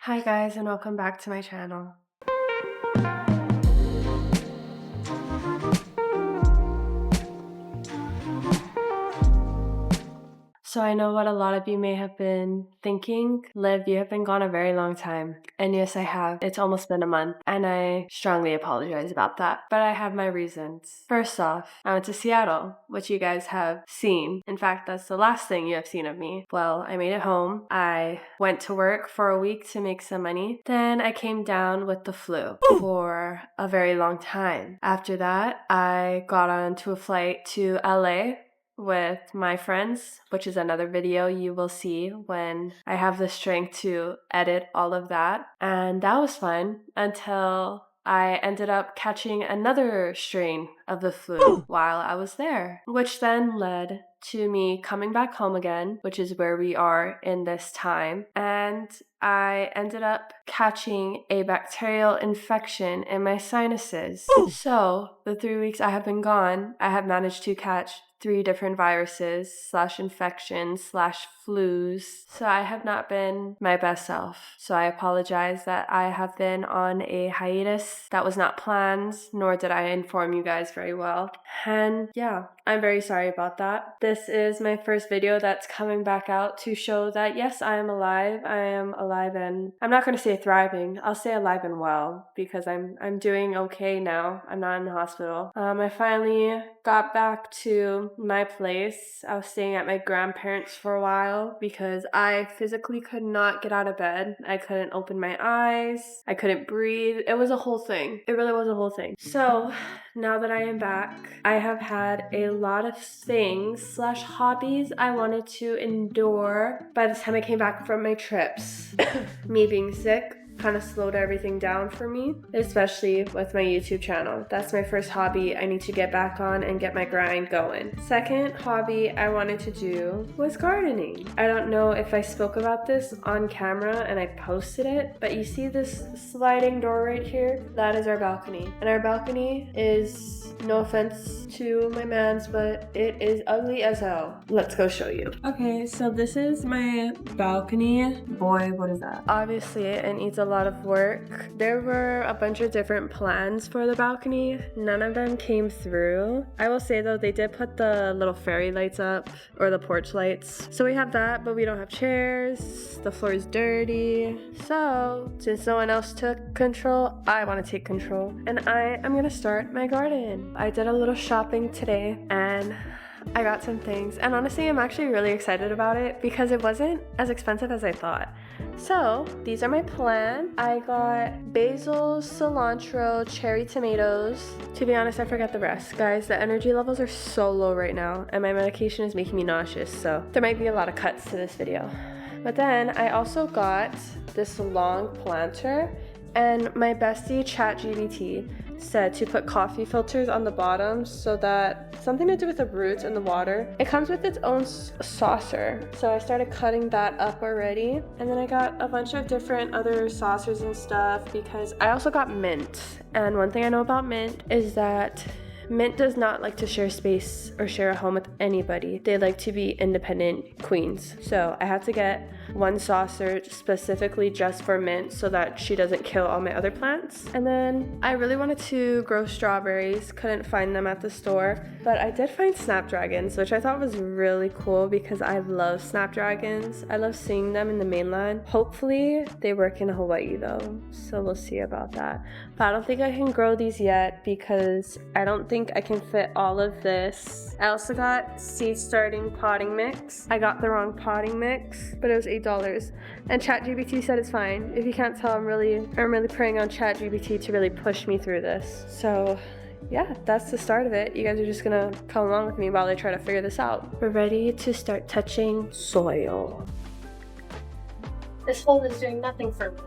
Hi guys, and welcome back to my channel. So I know what a lot of you may have been thinking. Liv, you have been gone a very long time. And yes, I have. It's almost been a month, and I strongly apologize about that. But I have my reasons. First off, I went to Seattle, which you guys have seen. In fact, that's the last thing you have seen of me. Well, I made it home. I went to work for a week to make some money. Then I came down with the flu for a very long time. After that, I got onto a flight to LA with my friends, which is another video you will see when I have the strength to edit all of that. And that was fun until I ended up catching another strain of the flu while I was there, which then led to me coming back home again, which is where we are in this time. And I ended up catching a bacterial infection in my sinuses. So, the 3 weeks I have been gone, I have managed to catch 3 different viruses / infections / flus. So I have not been my best self. So I apologize that I have been on a hiatus that was not planned, nor did I inform you guys very well. And yeah, I'm very sorry about that. This is my first video that's coming back out to show that yes, I am alive. I am alive, and I'm not going to say thriving. I'll say alive and well because I'm doing okay now. I'm not in the hospital. I finally got back to my place. I was staying at my grandparents for a while because I physically could not get out of bed. I couldn't open my eyes. I couldn't breathe. It was a whole thing. It really was a whole thing. So now that I am back, I have had a lot of things / hobbies I wanted to endure by the time I came back from my trips. Me being sick kind of slowed everything down for me, especially with my YouTube channel. That's my first hobby I need to get back on and get my grind going. Second hobby I wanted to do was gardening. I don't know if I spoke about this on camera and I posted it, but you see this sliding door right here? That is our balcony. And our balcony is, no offense to my mans, but it is ugly as hell. Let's go show you. Okay, so this is my balcony. Boy, what is that? Obviously, it needs a lot of work. There were a bunch of different plans for the balcony. None of them came through. I will say though, they did put the little fairy lights up, or the porch lights. So we have that, but we don't have chairs. The floor is dirty. So, since no one else took control, I want to take control. And I am gonna start my garden. I did a little shopping today and I got some things, and honestly I'm actually really excited about it because it wasn't as expensive as I thought. So these are my plants. I got basil, cilantro, cherry tomatoes. To be honest, I forgot the rest. Guys, the energy levels are so low right now and my medication is making me nauseous, so there might be a lot of cuts to this video. But then I also got this long planter, and my bestie ChatGPT said to put coffee filters on the bottom so that something to do with the roots and the water. It comes with its own saucer. So I started cutting that up already. And then I got a bunch of different other saucers and stuff because I also got mint. And one thing I know about mint is that mint does not like to share space or share a home with anybody. They like to be independent queens. So I had to get one saucer specifically just for mint so that she doesn't kill all my other plants. And then I really wanted to grow strawberries, couldn't find them at the store, but I did find snapdragons, which I thought was really cool because I love snapdragons. I love seeing them in the mainland. Hopefully they work in Hawaii though, so we'll see about that. But I don't think I can grow these yet because I don't think I can fit all of this. I also got seed starting potting mix. I got the wrong potting mix, but it was $8. And ChatGPT said it's fine. If you can't tell, I'm really praying on ChatGPT to really push me through this. So yeah, that's the start of it. You guys are just gonna come along with me while I try to figure this out. We're ready to start touching soil. This hole is doing nothing for me.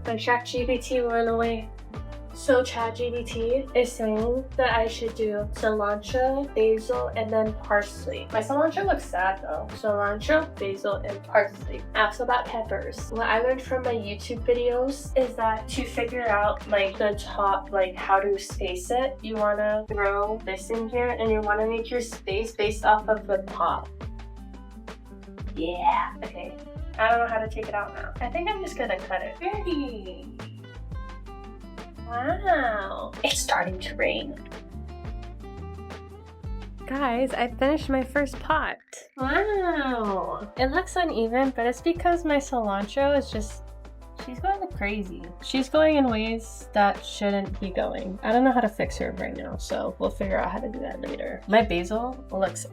My ChatGPT went away. So ChatGPT is saying that I should do cilantro, basil, and then parsley. My cilantro looks sad though. Cilantro, basil, and parsley. I also got peppers. What I learned from my YouTube videos is that to figure out like the top, like how to space it, you want to throw this in here and you want to make your space based off of the top. Yeah, okay. I don't know how to take it out now. I think I'm just gonna cut it. Pretty. Wow. It's starting to rain. Guys, I finished my first pot. Wow. It looks uneven, but it's because my cilantro is just, she's going like crazy. She's going in ways that shouldn't be going. I don't know how to fix her right now, so we'll figure out how to do that later. My basil looks,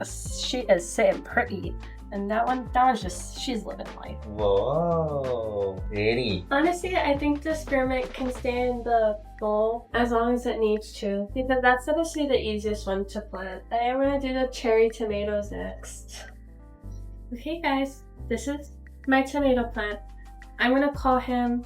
she is sitting pretty. And that one's just, she's living life. Whoa, really? Honestly, I think the spearmint can stay in the bowl as long as it needs to, because that's supposed to be the easiest one to plant. And I'm gonna do the cherry tomatoes next. Okay guys, this is my tomato plant. I'm gonna call him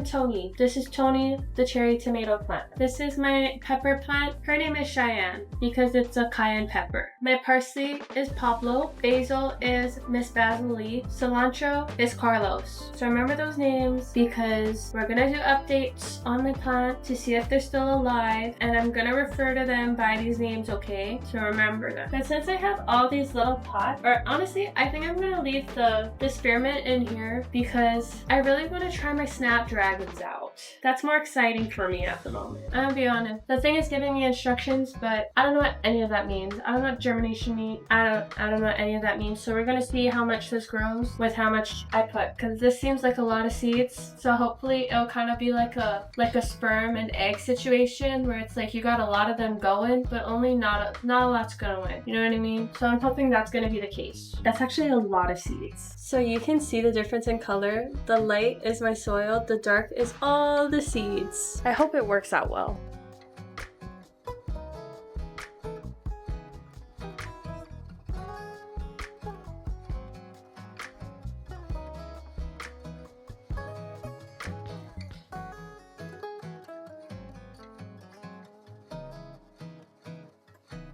Tony. This is Tony, the cherry tomato plant. This is my pepper plant. Her name is Cheyenne because it's a cayenne pepper. My parsley is Pablo. Basil is Miss Basil Lee. Cilantro is Carlos. So remember those names because we're gonna do updates on my plant to see if they're still alive, and I'm gonna refer to them by these names, okay? So remember them. But since I have all these little pots, or honestly, I think I'm gonna leave the spearmint in here because I really want to try my snapdragons out. That's more exciting for me at the moment. I'm gonna be honest. The thing is giving me instructions, but I don't know what any of that means. I don't know what germination means. I don't know what any of that means. So we're gonna see how much this grows with how much I put, because this seems like a lot of seeds. So hopefully it'll kind of be like a sperm and egg situation where it's like you got a lot of them going, but only not a lot's gonna win. You know what I mean? So I'm hoping that's gonna be the case. That's actually a lot of seeds. So you can see the difference in color. The light is my soil, the dark is all the seeds. I hope it works out well.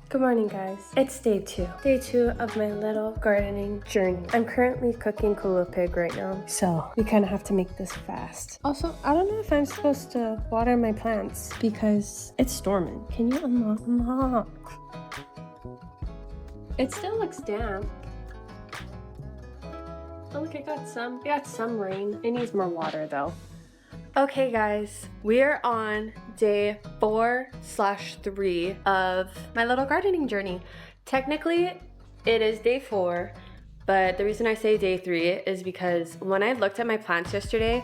Good morning, guys. It's day two of my little gardening journey. I'm currently cooking Kula Pig right now, so we kind of have to make this fast. Also, I don't know if I'm supposed to water my plants because it's storming. Can you unlock? It still looks damp. Oh look, it got some rain. It needs more water though. Okay guys, we are on day 4/3 of my little gardening journey. Technically, it is day 4, but the reason I say day 3 is because when I looked at my plants yesterday,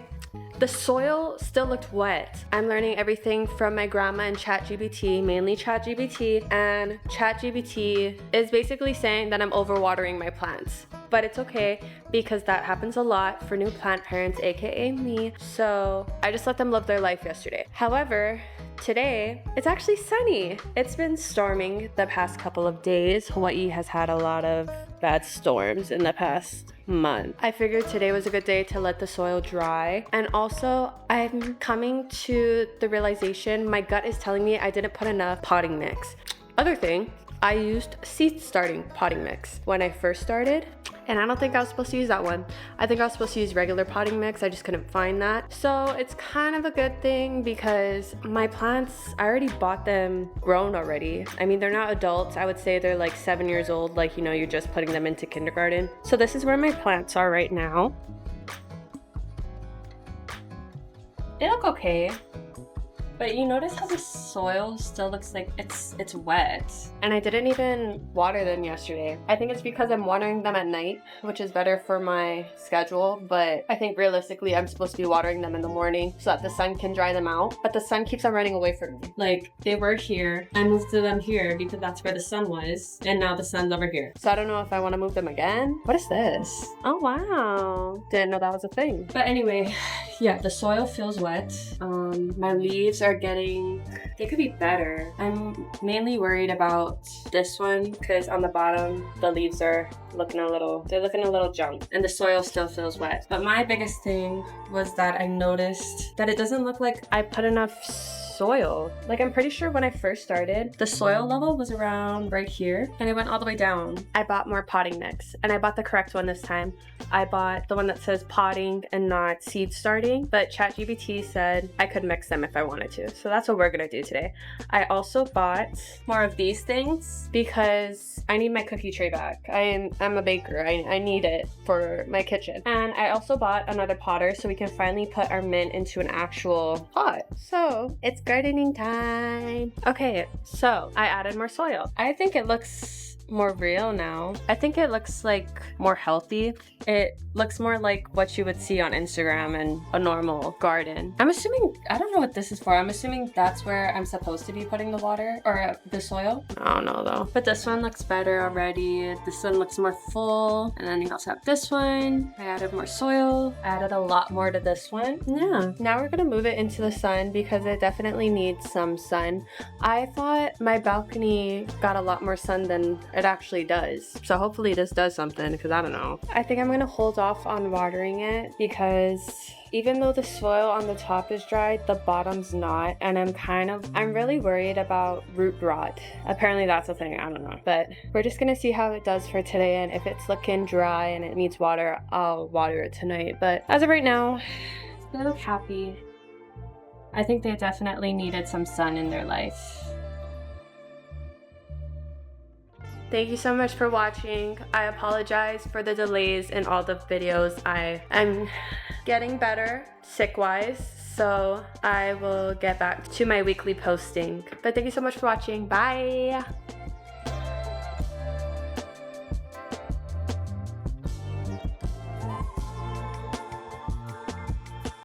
the soil still looked wet. I'm learning everything from my grandma and ChatGPT, mainly ChatGPT, and ChatGPT is basically saying that I'm overwatering my plants. But it's okay because that happens a lot for new plant parents, aka me. So I just let them live their life yesterday. However, today it's actually sunny. It's been storming the past couple of days. Hawaii has had a lot of bad storms in the past month. I figured today was a good day to let the soil dry. And also, I'm coming to the realization my gut is telling me I didn't put enough potting mix. Other thing, I used seed starting potting mix when I first started, and I don't think I was supposed to use that one. I think I was supposed to use regular potting mix. I just couldn't find that. So it's kind of a good thing because my plants, I already bought them grown already. I mean, they're not adults. I would say they're like 7 years old, like, you know, you're just putting them into kindergarten. So this is where my plants are right now. They look okay. But you notice how the soil still looks like it's wet. And I didn't even water them yesterday. I think it's because I'm watering them at night, which is better for my schedule. But I think realistically, I'm supposed to be watering them in the morning so that the sun can dry them out. But the sun keeps on running away from me. Like, they were here. I moved them here because that's where the sun was. And now the sun's over here. So I don't know if I want to move them again. What is this? Oh, wow. Didn't know that was a thing. But anyway, yeah, the soil feels wet. My leaves are they could be better. I'm mainly worried about this one because on the bottom the leaves are looking a little junk and the soil still feels wet. But my biggest thing was that I noticed that it doesn't look like I put enough soil. Like, I'm pretty sure when I first started, the soil level was around right here, and it went all the way down. I bought more potting mix, and I bought the correct one this time. I bought the one that says potting and not seed starting, but ChatGPT said I could mix them if I wanted to. So that's what we're gonna do today. I also bought more of these things because I need my cookie tray back. I'm a baker. I need it for my kitchen. And I also bought another potter so we can finally put our mint into an actual pot. So it's gardening time. Okay, so I added more soil. I think it looks more real now. I think it looks like more healthy. It looks more like what you would see on Instagram and a normal garden. I'm assuming, I don't know what this is for. I'm assuming that's where I'm supposed to be putting the water or the soil. I don't know though. But this one looks better already. This one looks more full. And then you also have this one. I added more soil. I added a lot more to this one. Yeah. Now we're gonna move it into the sun because it definitely needs some sun. I thought my balcony got a lot more sun than it actually does. So hopefully this does something because I don't know. I think I'm gonna hold off on watering it because even though the soil on the top is dry, the bottom's not, and I'm really worried about root rot. Apparently that's a thing, I don't know. But we're just gonna see how it does for today, and if it's looking dry and it needs water, I'll water it tonight. But as of right now, they look happy. I think they definitely needed some sun in their life. Thank you so much for watching. I apologize for the delays in all the videos. I'm getting better sick-wise, so I will get back to my weekly posting. But thank you so much for watching. Bye!